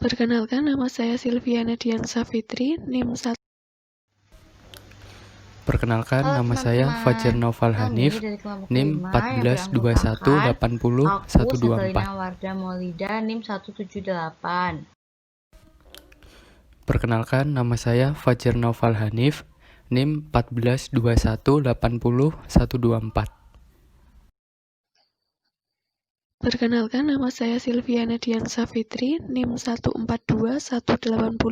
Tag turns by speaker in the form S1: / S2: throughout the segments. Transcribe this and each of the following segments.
S1: Perkenalkan, nama saya Silviana Diansa Fitri, NIM 1.
S2: Perkenalkan,
S3: Halo
S2: nama saya Fajar
S3: teman-teman,
S2: Naufal
S3: kami
S2: Hanif,
S3: dari kelompok
S2: NIM
S3: 5 yang beranggotakan aku, Setelina
S2: 142180124.
S3: Wardah Maulida, NIM 178.
S2: Perkenalkan, nama saya Fajar Naufal Hanif, NIM 142180124.
S1: Perkenalkan, nama saya Silviana Diansa Fitri, NIM 142180180.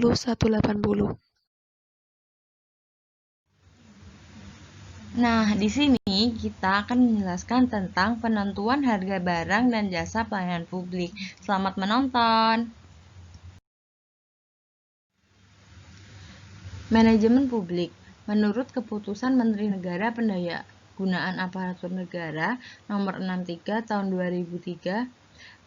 S3: Nah, di sini kita akan menjelaskan tentang penentuan harga barang dan jasa pelayanan publik. Selamat menonton. Manajemen publik. Menurut Keputusan Menteri Negara Pendayagunaan Aparatur Negara Nomor 63 Tahun 2003,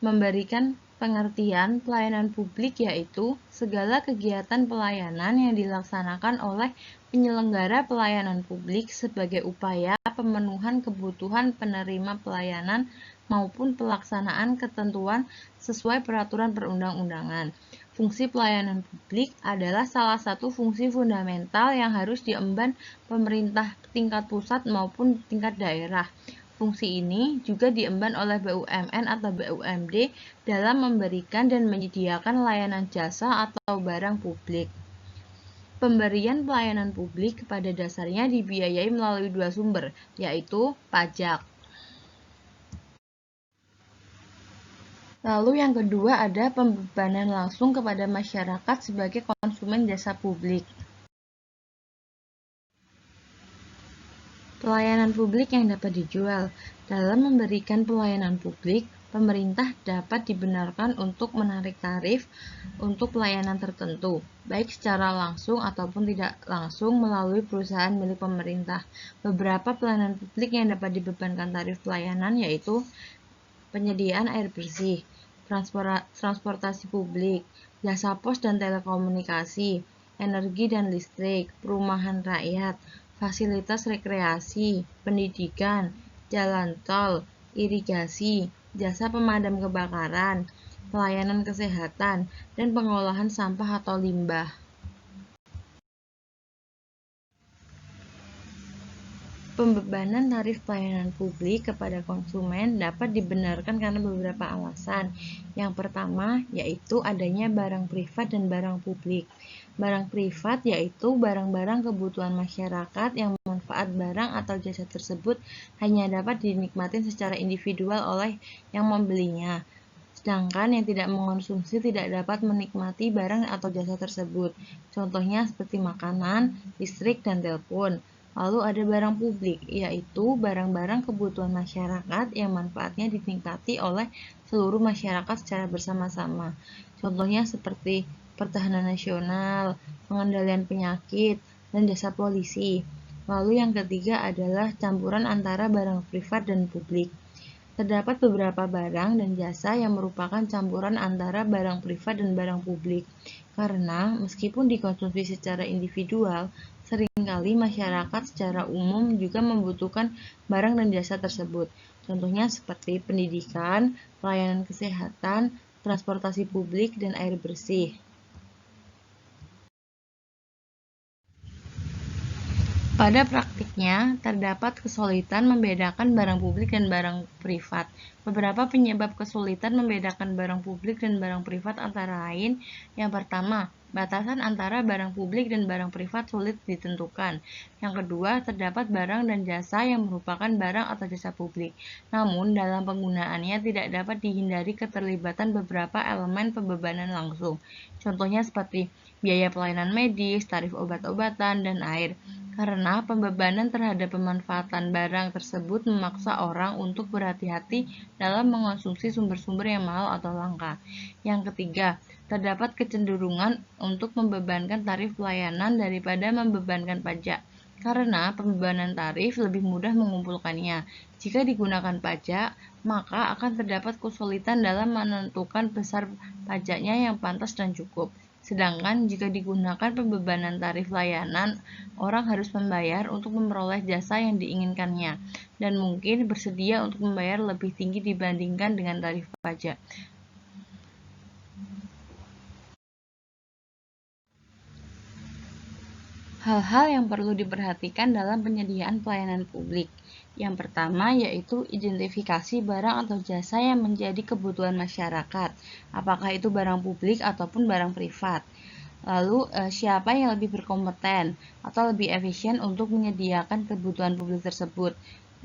S3: memberikan pengertian pelayanan publik yaitu segala kegiatan pelayanan yang dilaksanakan oleh penyelenggara pelayanan publik sebagai upaya pemenuhan kebutuhan penerima pelayanan maupun pelaksanaan ketentuan sesuai peraturan perundang-undangan. Fungsi pelayanan publik adalah salah satu fungsi fundamental yang harus diemban pemerintah tingkat pusat maupun tingkat daerah. Fungsi ini juga diemban oleh BUMN atau BUMD dalam memberikan dan menyediakan layanan jasa atau barang publik. Pemberian pelayanan publik pada dasarnya dibiayai melalui dua sumber, yaitu pajak. Lalu yang kedua ada pembebanan langsung kepada masyarakat sebagai konsumen jasa publik. Pelayanan publik yang dapat dijual. Dalam memberikan pelayanan publik, pemerintah dapat dibenarkan untuk menarik tarif untuk pelayanan tertentu, baik secara langsung ataupun tidak langsung melalui perusahaan milik pemerintah. Beberapa pelayanan publik yang dapat dibebankan tarif pelayanan yaitu penyediaan air bersih, transportasi publik, jasa pos dan telekomunikasi, energi dan listrik, perumahan rakyat, fasilitas rekreasi, pendidikan, jalan tol, irigasi, jasa pemadam kebakaran, pelayanan kesehatan, dan pengolahan sampah atau limbah. Pembebanan tarif pelayanan publik kepada konsumen dapat dibenarkan karena beberapa alasan. Yang pertama, yaitu adanya barang privat dan barang publik. Barang privat yaitu barang-barang kebutuhan masyarakat yang manfaat barang atau jasa tersebut hanya dapat dinikmati secara individual oleh yang membelinya. Sedangkan yang tidak mengonsumsi tidak dapat menikmati barang atau jasa tersebut. Contohnya seperti makanan, listrik, dan telepon. Lalu ada barang publik, yaitu barang-barang kebutuhan masyarakat yang manfaatnya dinikmati oleh seluruh masyarakat secara bersama-sama. Contohnya seperti pertahanan nasional, pengendalian penyakit, dan jasa polisi. Lalu yang ketiga adalah campuran antara barang privat dan publik. Terdapat beberapa barang dan jasa yang merupakan campuran antara barang privat dan barang publik, karena meskipun dikonsumsi secara individual, seringkali masyarakat secara umum juga membutuhkan barang dan jasa tersebut. Contohnya seperti pendidikan, pelayanan kesehatan, transportasi publik, dan air bersih. Pada praktiknya, terdapat kesulitan membedakan barang publik dan barang privat. Beberapa penyebab kesulitan membedakan barang publik dan barang privat antara lain, yang pertama, batasan antara barang publik dan barang privat sulit ditentukan. Yang kedua, terdapat barang dan jasa yang merupakan barang atau jasa publik. Namun, dalam penggunaannya tidak dapat dihindari keterlibatan beberapa elemen pembebanan langsung. Contohnya seperti biaya pelayanan medis, tarif obat-obatan, dan air. Karena pembebanan terhadap pemanfaatan barang tersebut memaksa orang untuk berhati-hati dalam mengonsumsi sumber-sumber yang mahal atau langka. Yang ketiga, terdapat kecenderungan untuk membebankan tarif pelayanan daripada membebankan pajak. Karena pembebanan tarif lebih mudah mengumpulkannya. Jika digunakan pajak, maka akan terdapat kesulitan dalam menentukan besar pajaknya yang pantas dan cukup. Sedangkan jika digunakan pembebanan tarif layanan, orang harus membayar untuk memperoleh jasa yang diinginkannya, dan mungkin bersedia untuk membayar lebih tinggi dibandingkan dengan tarif pajak. Hal-hal yang perlu diperhatikan dalam penyediaan pelayanan publik. Yang pertama yaitu identifikasi barang atau jasa yang menjadi kebutuhan masyarakat, apakah itu barang publik ataupun barang privat. Lalu, siapa yang lebih berkompeten atau lebih efisien untuk menyediakan kebutuhan publik tersebut?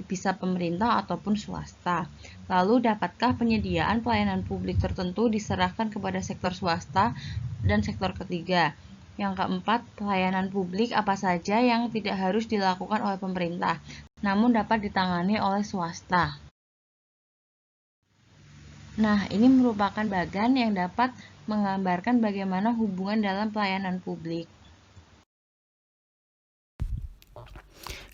S3: Bisa pemerintah ataupun swasta. Lalu, dapatkah penyediaan pelayanan publik tertentu diserahkan kepada sektor swasta dan sektor ketiga? Yang keempat, pelayanan publik apa saja yang tidak harus dilakukan oleh pemerintah, namun dapat ditangani oleh swasta. Nah, ini merupakan bagan yang dapat menggambarkan bagaimana hubungan dalam pelayanan publik.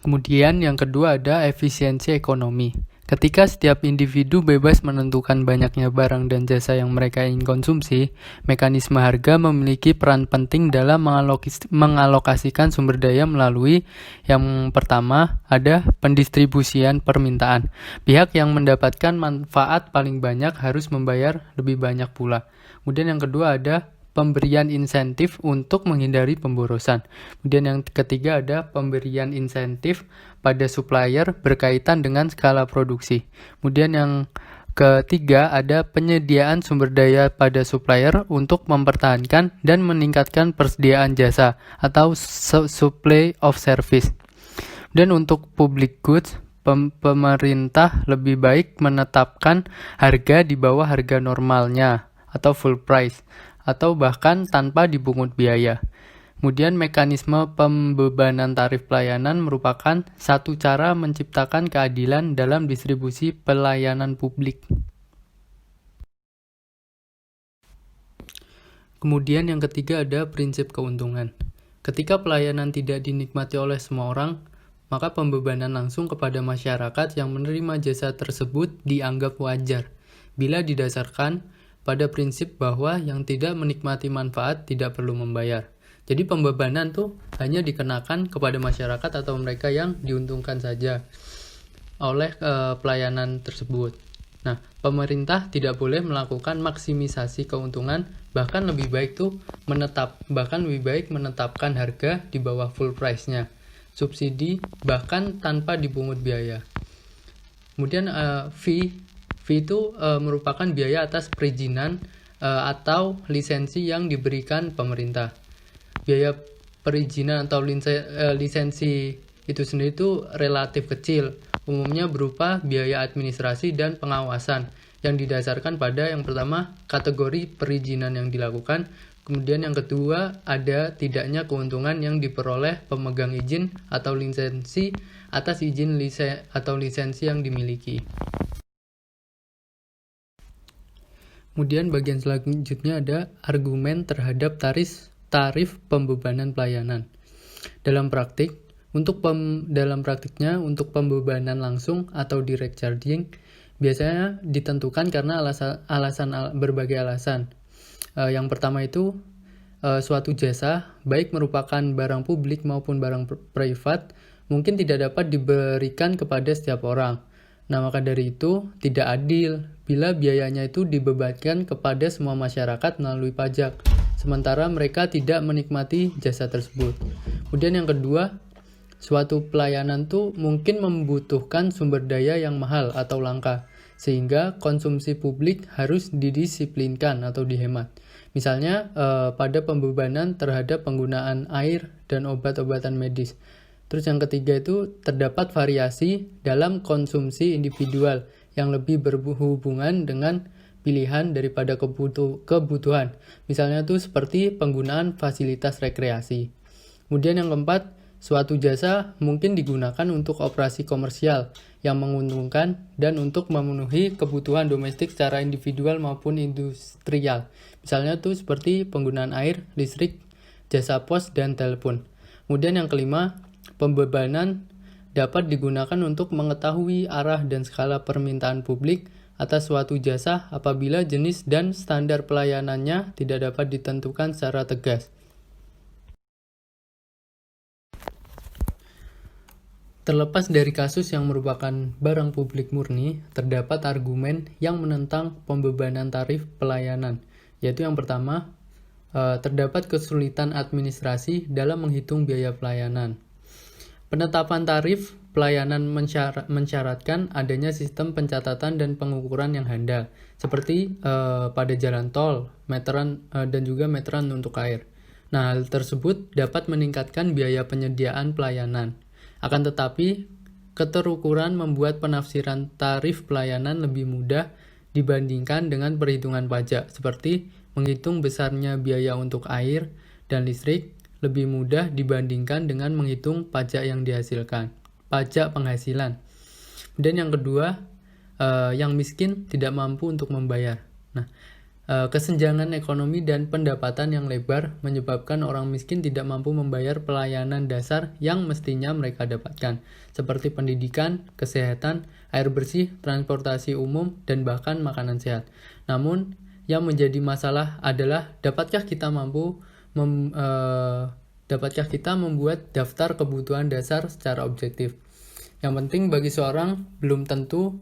S2: Kemudian yang kedua ada efisiensi ekonomi. Ketika setiap individu bebas menentukan banyaknya barang dan jasa yang mereka ingin konsumsi, mekanisme harga memiliki peran penting dalam mengalokasikan sumber daya melalui yang pertama ada pendistribusian permintaan. Pihak yang mendapatkan manfaat paling banyak harus membayar lebih banyak pula. Kemudian yang kedua ada pemberian insentif untuk menghindari pemborosan. Kemudian yang ketiga ada pemberian insentif pada supplier berkaitan dengan skala produksi. Kemudian yang ketiga ada penyediaan sumber daya pada supplier untuk mempertahankan dan meningkatkan persediaan jasa atau supply of service. Dan untuk public goods, pemerintah lebih baik menetapkan harga di bawah harga normalnya atau full price, atau bahkan tanpa dipungut biaya. Kemudian mekanisme pembebanan tarif pelayanan merupakan satu cara menciptakan keadilan dalam distribusi pelayanan publik. Kemudian yang ketiga ada prinsip keuntungan. Ketika pelayanan tidak dinikmati oleh semua orang, maka pembebanan langsung kepada masyarakat yang menerima jasa tersebut dianggap wajar, bila didasarkan pada prinsip bahwa yang tidak menikmati manfaat tidak perlu membayar. Jadi pembebanan tuh hanya dikenakan kepada masyarakat atau mereka yang diuntungkan saja oleh pelayanan tersebut. Nah, pemerintah tidak boleh melakukan maksimisasi keuntungan, bahkan lebih baik menetapkan harga di bawah full price-nya, subsidi bahkan tanpa dipungut biaya. Kemudian fee itu merupakan biaya atas perizinan atau lisensi yang diberikan pemerintah. Biaya perizinan atau lisensi itu sendiri itu relatif kecil, umumnya berupa biaya administrasi dan pengawasan yang didasarkan pada yang pertama kategori perizinan yang dilakukan, kemudian yang kedua ada tidaknya keuntungan yang diperoleh pemegang izin atau lisensi atas izin atau lisensi yang dimiliki. Kemudian bagian selanjutnya ada argumen terhadap tarif pembebanan pelayanan. Dalam praktiknya untuk pembebanan langsung atau direct charging biasanya ditentukan karena berbagai alasan. Yang pertama itu suatu jasa baik merupakan barang publik maupun barang privat mungkin tidak dapat diberikan kepada setiap orang. Nah, maka dari itu tidak adil bila biayanya itu dibebankan kepada semua masyarakat melalui pajak, sementara mereka tidak menikmati jasa tersebut. Kemudian yang kedua, suatu pelayanan itu mungkin membutuhkan sumber daya yang mahal atau langka, sehingga konsumsi publik harus didisiplinkan atau dihemat. Misalnya pada pembebanan terhadap penggunaan air dan obat-obatan medis. Terus yang ketiga itu terdapat variasi dalam konsumsi individual yang lebih berhubungan dengan pilihan daripada kebutuhan. Misalnya itu seperti penggunaan fasilitas rekreasi. Kemudian yang keempat, suatu jasa mungkin digunakan untuk operasi komersial yang menguntungkan dan untuk memenuhi kebutuhan domestik secara individual maupun industrial. Misalnya itu seperti penggunaan air, listrik, jasa pos, dan telepon. Kemudian yang kelima, pembebanan dapat digunakan untuk mengetahui arah dan skala permintaan publik atas suatu jasa apabila jenis dan standar pelayanannya tidak dapat ditentukan secara tegas. Terlepas dari kasus yang merupakan barang publik murni, terdapat argumen yang menentang pembebanan tarif pelayanan, yaitu yang pertama, terdapat kesulitan administrasi dalam menghitung biaya pelayanan. Penetapan tarif pelayanan mensyaratkan adanya sistem pencatatan dan pengukuran yang handal, seperti pada jalan tol, meteran dan juga meteran untuk air. Nah, hal tersebut dapat meningkatkan biaya penyediaan pelayanan. Akan tetapi, keterukuran membuat penafsiran tarif pelayanan lebih mudah dibandingkan dengan perhitungan pajak, seperti menghitung besarnya biaya untuk air dan listrik lebih mudah dibandingkan dengan menghitung pajak yang dihasilkan, pajak penghasilan. Dan yang kedua, yang miskin tidak mampu untuk membayar. Nah, kesenjangan ekonomi dan pendapatan yang lebar menyebabkan orang miskin tidak mampu membayar pelayanan dasar yang mestinya mereka dapatkan, seperti pendidikan, kesehatan, air bersih, transportasi umum, dan bahkan makanan sehat. Namun, yang menjadi masalah adalah dapatkah kita membuat daftar kebutuhan dasar secara objektif. Yang penting bagi seseorang belum tentu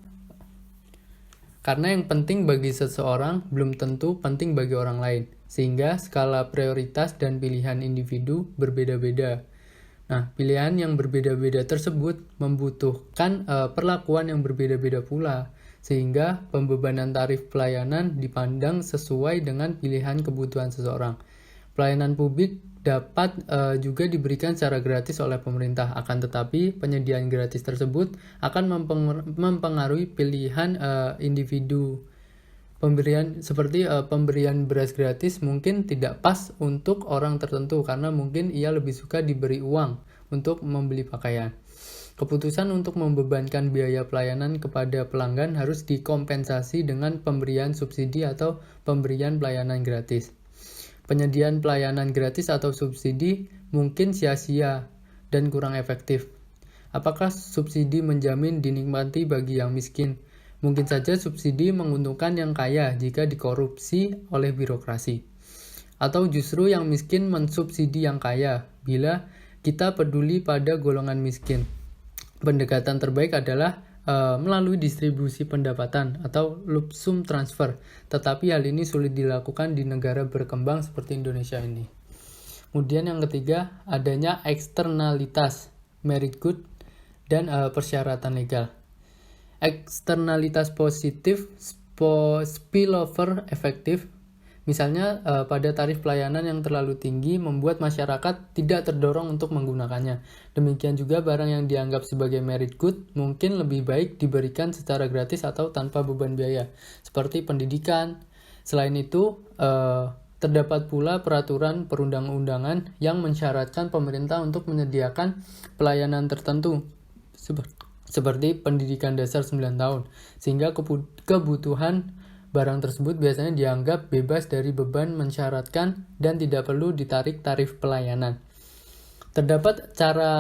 S2: penting bagi orang lain, sehingga skala prioritas dan pilihan individu berbeda-beda. Nah, pilihan yang berbeda-beda tersebut membutuhkan perlakuan yang berbeda-beda pula, sehingga pembebanan tarif pelayanan dipandang sesuai dengan pilihan kebutuhan seseorang. Pelayanan publik dapat juga diberikan secara gratis oleh pemerintah, akan tetapi penyediaan gratis tersebut akan mempengaruhi pilihan individu. Pemberian beras gratis mungkin tidak pas untuk orang tertentu karena mungkin ia lebih suka diberi uang untuk membeli pakaian. Keputusan untuk membebankan biaya pelayanan kepada pelanggan harus dikompensasi dengan pemberian subsidi atau pemberian pelayanan gratis. Penyediaan pelayanan gratis atau subsidi mungkin sia-sia dan kurang efektif. Apakah subsidi menjamin dinikmati bagi yang miskin? Mungkin saja subsidi menguntungkan yang kaya jika dikorupsi oleh birokrasi. Atau justru yang miskin mensubsidi yang kaya bila kita peduli pada golongan miskin. Pendekatan terbaik adalah melalui distribusi pendapatan atau lump sum transfer, tetapi hal ini sulit dilakukan di negara berkembang seperti Indonesia ini. Kemudian yang ketiga, adanya eksternalitas, merit good, dan persyaratan legal. Eksternalitas positif, spillover efektif. Misalnya pada tarif pelayanan yang terlalu tinggi membuat masyarakat tidak terdorong untuk menggunakannya. Demikian juga barang yang dianggap sebagai merit good mungkin lebih baik diberikan secara gratis atau tanpa beban biaya, seperti pendidikan. Selain itu, terdapat pula peraturan perundang-undangan yang mensyaratkan pemerintah untuk menyediakan pelayanan tertentu, seperti pendidikan dasar 9 tahun, sehingga kebutuhan barang tersebut biasanya dianggap bebas dari beban mensyaratkan dan tidak perlu ditarik tarif pelayanan. Terdapat cara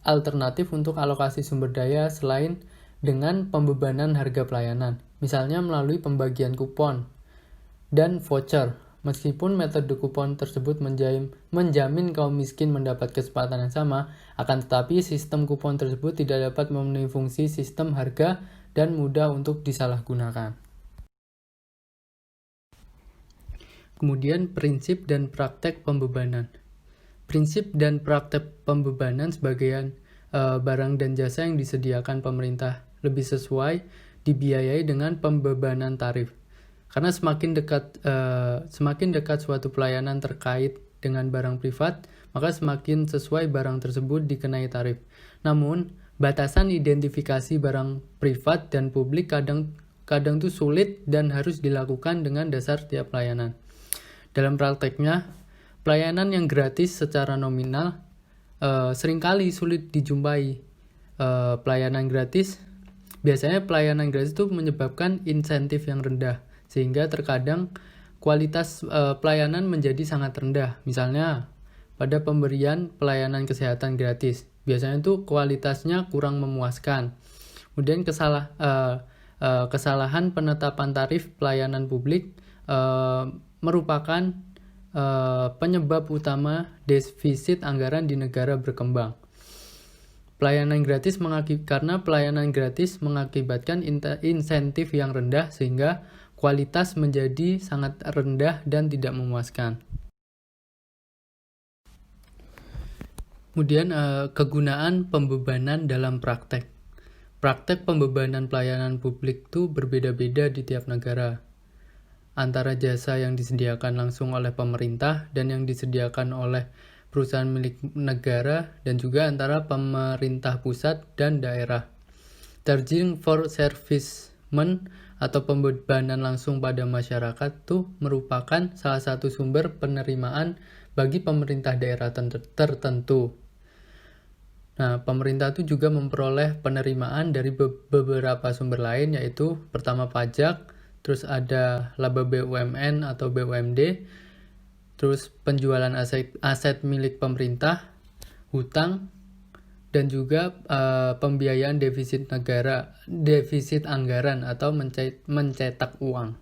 S2: alternatif untuk alokasi sumber daya selain dengan pembebanan harga pelayanan, misalnya melalui pembagian kupon dan voucher. Meskipun metode kupon tersebut menjamin kaum miskin mendapat kesempatan yang sama, akan tetapi sistem kupon tersebut tidak dapat memenuhi fungsi sistem harga dan mudah untuk disalahgunakan. Kemudian prinsip dan praktek pembebanan. Prinsip dan praktek pembebanan sebagian barang dan jasa yang disediakan pemerintah lebih sesuai dibiayai dengan pembebanan tarif. Karena semakin dekat suatu pelayanan terkait dengan barang privat, maka semakin sesuai barang tersebut dikenai tarif. Namun, batasan identifikasi barang privat dan publik kadang tuh sulit dan harus dilakukan dengan dasar tiap pelayanan. Dalam prakteknya, pelayanan yang gratis secara nominal seringkali sulit dijumpai. Biasanya pelayanan gratis itu menyebabkan insentif yang rendah, sehingga terkadang kualitas pelayanan menjadi sangat rendah. Misalnya, pada pemberian pelayanan kesehatan gratis, biasanya itu kualitasnya kurang memuaskan. Kemudian kesalahan penetapan tarif pelayanan publik merupakan penyebab utama defisit anggaran di negara berkembang. Karena pelayanan gratis mengakibatkan insentif yang rendah sehingga kualitas menjadi sangat rendah dan tidak memuaskan. Kemudian kegunaan pembebanan dalam praktek. Praktek pembebanan pelayanan publik itu berbeda-beda di tiap negara. Antara jasa yang disediakan langsung oleh pemerintah dan yang disediakan oleh perusahaan milik negara, dan juga antara pemerintah pusat dan daerah. Charging for servicement atau pembebanan langsung pada masyarakat itu merupakan salah satu sumber penerimaan bagi pemerintah daerah tertentu. Nah, pemerintah itu juga memperoleh penerimaan dari beberapa sumber lain, yaitu pertama pajak, terus ada laba BUMN atau BUMD, terus penjualan aset milik pemerintah, hutang, dan juga pembiayaan defisit anggaran atau mencetak uang.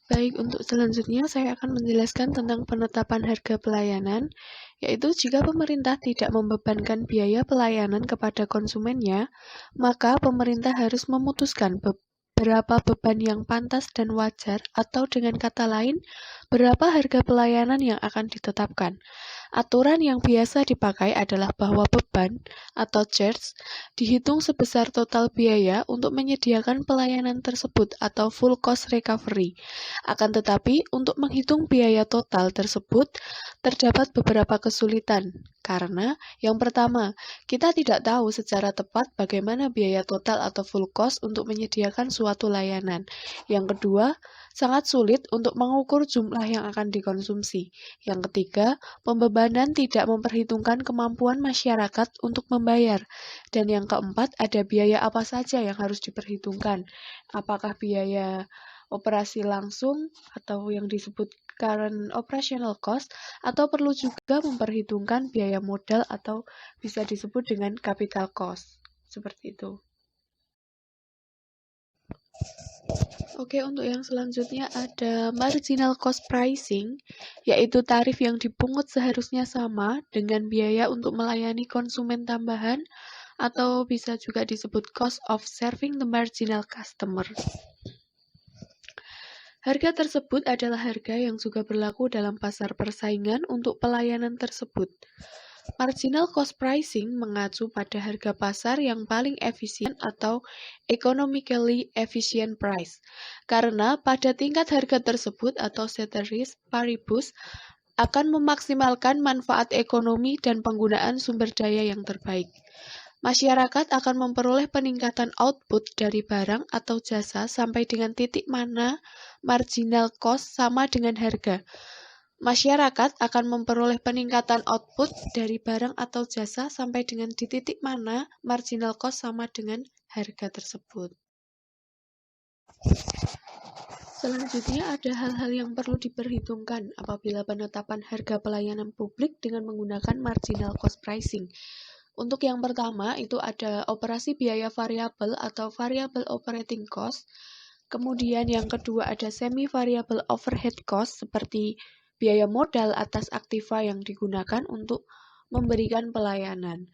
S1: Baik, untuk selanjutnya saya akan menjelaskan tentang penetapan harga pelayanan, yaitu jika pemerintah tidak membebankan biaya pelayanan kepada konsumennya, maka pemerintah harus memutuskan berapa beban yang pantas dan wajar, atau dengan kata lain, berapa harga pelayanan yang akan ditetapkan. Aturan yang biasa dipakai adalah bahwa beban atau charge dihitung sebesar total biaya untuk menyediakan pelayanan tersebut atau full cost recovery. Akan tetapi, untuk menghitung biaya total tersebut terdapat beberapa kesulitan. Karena yang pertama, kita tidak tahu secara tepat bagaimana biaya total atau full cost untuk menyediakan suatu layanan. Yang kedua, sangat sulit untuk mengukur jumlah yang akan dikonsumsi. Yang ketiga, pembebanan tidak memperhitungkan kemampuan masyarakat untuk membayar. Dan yang keempat, ada biaya apa saja yang harus diperhitungkan. Apakah biaya operasi langsung atau yang disebut current operational cost, atau perlu juga memperhitungkan biaya modal atau bisa disebut dengan capital cost. Seperti itu. Oke, untuk yang selanjutnya ada marginal cost pricing, yaitu tarif yang dipungut seharusnya sama dengan biaya untuk melayani konsumen tambahan, atau bisa juga disebut cost of serving the marginal customer. Harga tersebut adalah harga yang juga berlaku dalam pasar persaingan untuk pelayanan tersebut. Marginal cost pricing mengacu pada harga pasar yang paling efisien atau economically efficient price. Karena pada tingkat harga tersebut atau ceteris paribus akan memaksimalkan manfaat ekonomi dan penggunaan sumber daya yang terbaik. Masyarakat akan memperoleh peningkatan output dari barang atau jasa sampai dengan titik mana marginal cost sama dengan harga. Masyarakat akan memperoleh peningkatan output dari barang atau jasa sampai dengan di titik mana marginal cost sama dengan harga tersebut. Selanjutnya ada hal-hal yang perlu diperhitungkan apabila penetapan harga pelayanan publik dengan menggunakan marginal cost pricing. Untuk yang pertama itu ada operasi biaya variabel atau variable operating cost. Kemudian yang kedua ada semi-variable overhead cost seperti biaya modal atas aktiva yang digunakan untuk memberikan pelayanan.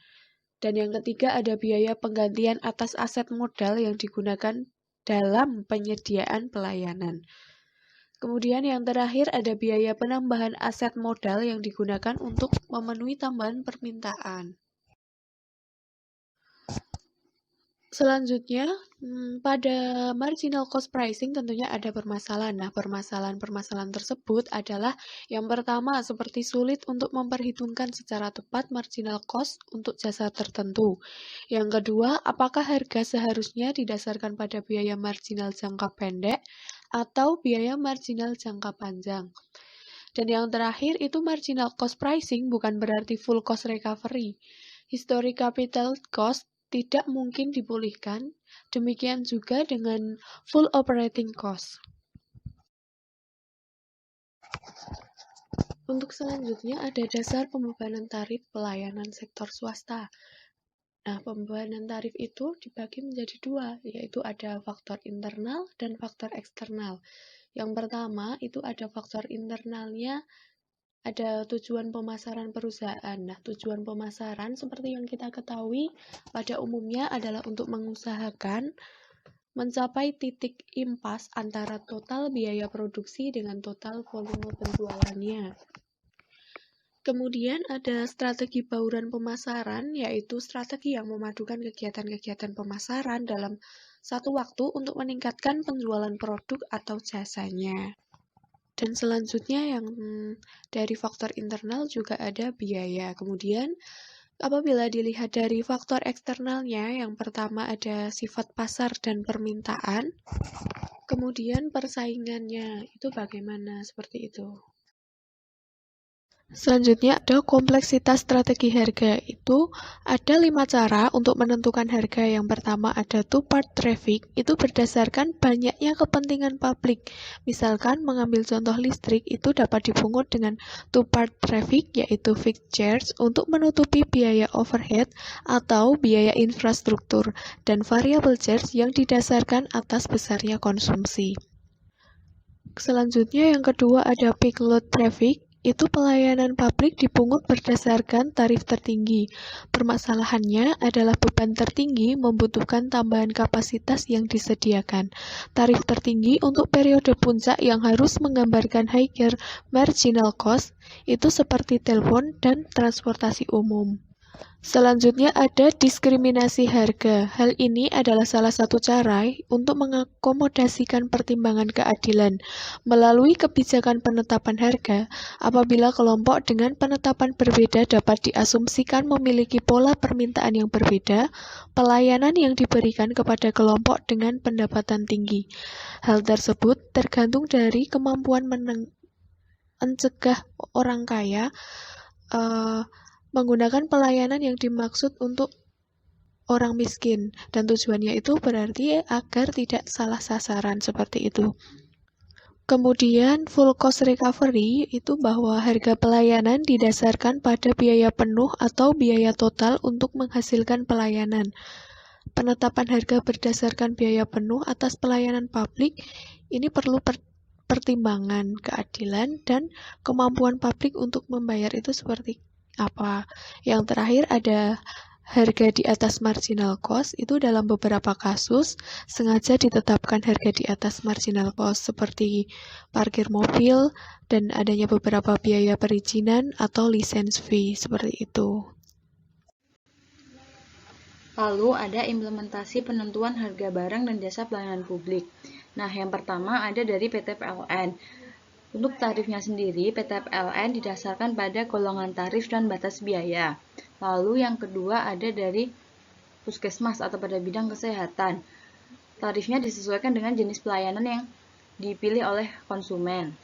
S1: Dan yang ketiga ada biaya penggantian atas aset modal yang digunakan dalam penyediaan pelayanan. Kemudian yang terakhir ada biaya penambahan aset modal yang digunakan untuk memenuhi tambahan permintaan. Selanjutnya, pada marginal cost pricing tentunya ada permasalahan. Nah, permasalahan tersebut adalah yang pertama seperti sulit untuk memperhitungkan secara tepat marginal cost untuk jasa tertentu. Yang kedua, apakah harga seharusnya didasarkan pada biaya marginal jangka pendek atau biaya marginal jangka panjang. Dan yang terakhir itu marginal cost pricing bukan berarti full cost recovery. Historic capital cost tidak mungkin dipulihkan, demikian juga dengan full operating cost. Untuk selanjutnya ada dasar pembebanan tarif pelayanan sektor swasta. Nah, pembebanan tarif itu dibagi menjadi dua, yaitu ada faktor internal dan faktor eksternal. Yang pertama itu ada faktor internalnya, ada tujuan pemasaran perusahaan. Nah, tujuan pemasaran seperti yang kita ketahui pada umumnya adalah untuk mengusahakan mencapai titik impas antara total biaya produksi dengan total volume penjualannya. Kemudian ada strategi bauran pemasaran, yaitu strategi yang memadukan kegiatan-kegiatan pemasaran dalam satu waktu untuk meningkatkan penjualan produk atau jasanya. Dan selanjutnya yang dari faktor internal juga ada biaya. Kemudian apabila dilihat dari faktor eksternalnya, yang pertama ada sifat pasar dan permintaan, kemudian persaingannya, itu bagaimana, seperti itu. Selanjutnya ada kompleksitas strategi harga. Itu ada 5 cara untuk menentukan harga. Yang pertama ada two-part traffic, itu berdasarkan banyaknya kepentingan publik. Misalkan mengambil contoh listrik, itu dapat dipungut dengan two-part traffic, yaitu fixed charge untuk menutupi biaya overhead atau biaya infrastruktur, dan variable charge yang didasarkan atas besarnya konsumsi. Selanjutnya yang kedua ada peak load traffic, itu pelayanan publik dipungut berdasarkan tarif tertinggi. Permasalahannya adalah beban tertinggi membutuhkan tambahan kapasitas yang disediakan. Tarif tertinggi untuk periode puncak yang harus menggambarkan higher marginal cost, itu seperti telepon dan transportasi umum. Selanjutnya ada diskriminasi harga. Hal ini adalah salah satu cara untuk mengakomodasikan pertimbangan keadilan melalui kebijakan penetapan harga. Apabila kelompok dengan penetapan berbeda dapat diasumsikan memiliki pola permintaan yang berbeda, pelayanan yang diberikan kepada kelompok dengan pendapatan tinggi. Hal tersebut tergantung dari kemampuan mencegah orang kaya menggunakan pelayanan yang dimaksud untuk orang miskin, dan tujuannya itu berarti agar tidak salah sasaran, seperti itu. Kemudian full cost recovery itu bahwa harga pelayanan didasarkan pada biaya penuh atau biaya total untuk menghasilkan pelayanan. Penetapan harga berdasarkan biaya penuh atas pelayanan publik ini perlu pertimbangan keadilan dan kemampuan publik untuk membayar itu seperti apa. Yang terakhir ada harga di atas marginal cost, itu dalam beberapa kasus sengaja ditetapkan harga di atas marginal cost seperti parkir mobil dan adanya beberapa biaya perizinan atau license fee, seperti itu.
S3: Lalu ada implementasi penentuan harga barang dan jasa pelayanan publik. Nah, yang pertama ada dari PT PLN. Untuk tarifnya sendiri, PT PLN didasarkan pada golongan tarif dan batas biaya. Lalu yang kedua ada dari puskesmas atau pada bidang kesehatan. Tarifnya disesuaikan dengan jenis pelayanan yang dipilih oleh konsumen.